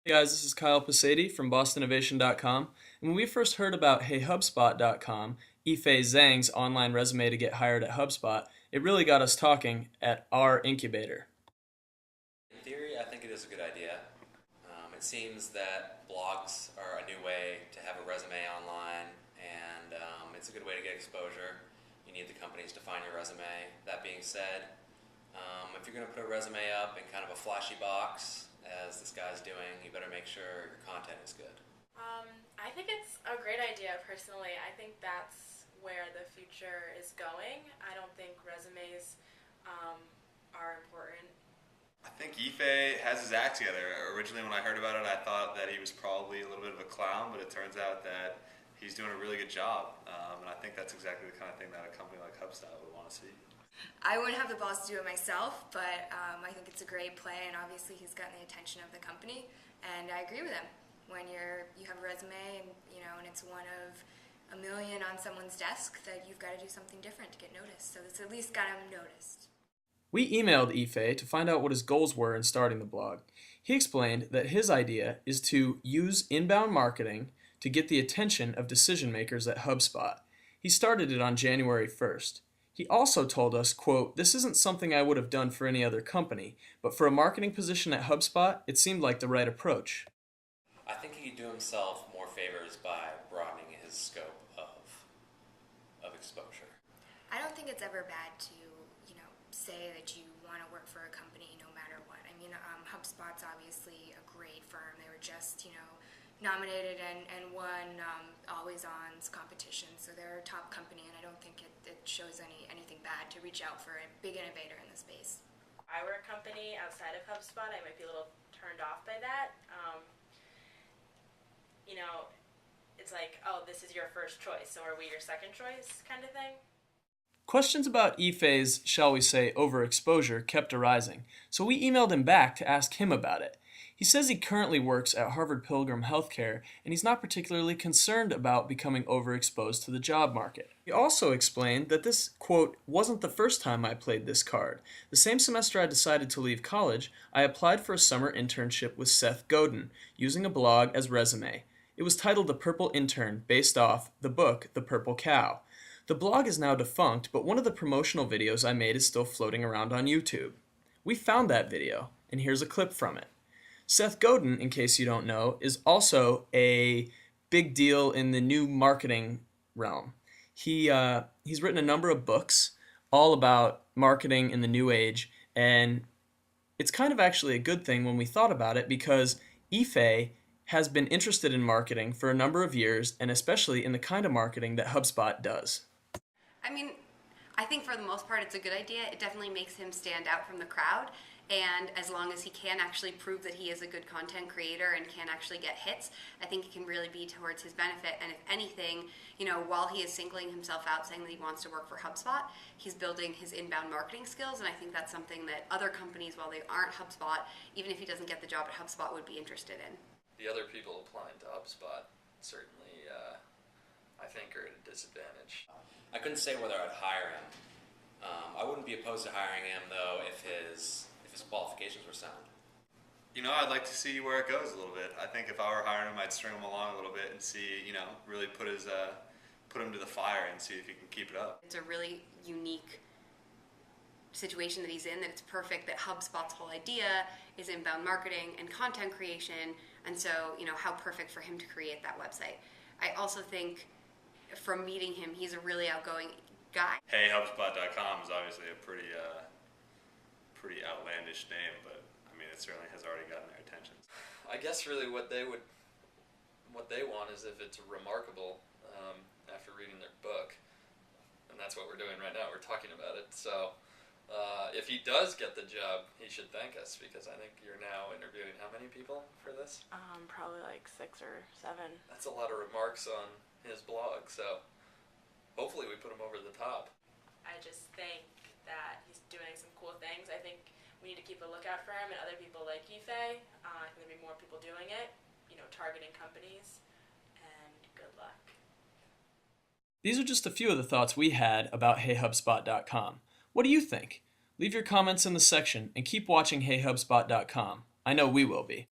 Hey guys, this is Kyle Pasady from BostonInnovation.com. And when we first heard about HeyHubspot.com, Ife Zhang's online resume to get hired at HubSpot, it really got us talking at our incubator. In theory, I think it is a good idea. It seems that blogs are a new way to have a resume online, and it's a good way to get exposure. You need the companies to find your resume. That being said, if you're going to put a resume up in kind of a flashy box, as this guy's doing, you better make sure your content is good. I think it's a great idea personally. I think that's where the future is going. I don't think resumes are important. I think Ife has his act together. Originally when I heard about it, I thought that he was probably a little bit of a clown, but it turns out that he's doing a really good job. And I think that's exactly the kind of thing that a company like HubSpot would want to see. I wouldn't have the balls to do it myself, but I think it's a great play, and obviously he's gotten the attention of the company, and I agree with him. When you have a resume, and it's one of a million on someone's desk, that you've got to do something different to get noticed. So it's at least got him noticed. We emailed Ife to find out what his goals were in starting the blog. He explained that his idea is to use inbound marketing to get the attention of decision makers at HubSpot. He started it on January 1st. He also told us, quote, "This isn't something I would have done for any other company, but for a marketing position at HubSpot, it seemed like the right approach." I think he could do himself more favors by broadening his scope of exposure. I don't think it's ever bad to, say that you want to work for a company no matter what. I mean, HubSpot's obviously a great firm. They were just, nominated and won Always On's competition, so they're a top company, and I don't think it shows anything bad to reach out for a big innovator in the space. If I were a company outside of HubSpot, I might be a little turned off by that. It's like, oh, this is your first choice, so are we your second choice kind of thing? Questions about Ife's, shall we say, overexposure kept arising, so we emailed him back to ask him about it. He says he currently works at Harvard Pilgrim Healthcare, and he's not particularly concerned about becoming overexposed to the job market. He also explained that this, quote, "wasn't the first time I played this card. The same semester I decided to leave college, I applied for a summer internship with Seth Godin, using a blog as resume. It was titled The Purple Intern, based off the book The Purple Cow. The blog is now defunct, but one of the promotional videos I made is still floating around on YouTube. We found that video, and here's a clip from it. Seth Godin, in case you don't know, is also a big deal in the new marketing realm. He's written a number of books all about marketing in the new age, and it's kind of actually a good thing when we thought about it, because Ife has been interested in marketing for a number of years, and especially in the kind of marketing that HubSpot does. I mean, I think for the most part it's a good idea. It definitely makes him stand out from the crowd, and as long as he can actually prove that he is a good content creator and can actually get hits, I think it can really be towards his benefit. And if anything, while he is singling himself out saying that he wants to work for HubSpot, he's building his inbound marketing skills, and I think that's something that other companies, while they aren't HubSpot, even if he doesn't get the job at HubSpot, would be interested in. The other people applying to HubSpot certainly, I think, are at a disadvantage. I couldn't say whether I'd hire him. I wouldn't be opposed to hiring him, though, if his qualifications were sound. I'd like to see where it goes a little bit. I think if I were hiring him, I'd string him along a little bit and see, really put him to the fire and see if he can keep it up. It's a really unique situation that he's in, that it's perfect that HubSpot's whole idea is inbound marketing and content creation, and so, how perfect for him to create that website. I also think from meeting him, he's a really outgoing guy. HeyHubspot.com is obviously a pretty outlandish name, but I mean, it certainly has already gotten their attention. I guess really what they want is if it's remarkable after reading their book, and that's what we're doing right now. We're talking about it. So if he does get the job, he should thank us, because I think you're now interviewing how many people for this? Probably like 6 or 7. That's a lot of remarks on his blog, so hopefully we put him over the top. I just think that he's doing some cool things. I think we need to keep a lookout for him and other people like Ife. I think there'll be more people doing it, targeting companies, and good luck. These are just a few of the thoughts we had about HeyHubspot.com. What do you think? Leave your comments in the section and keep watching HeyHubspot.com. I know we will be.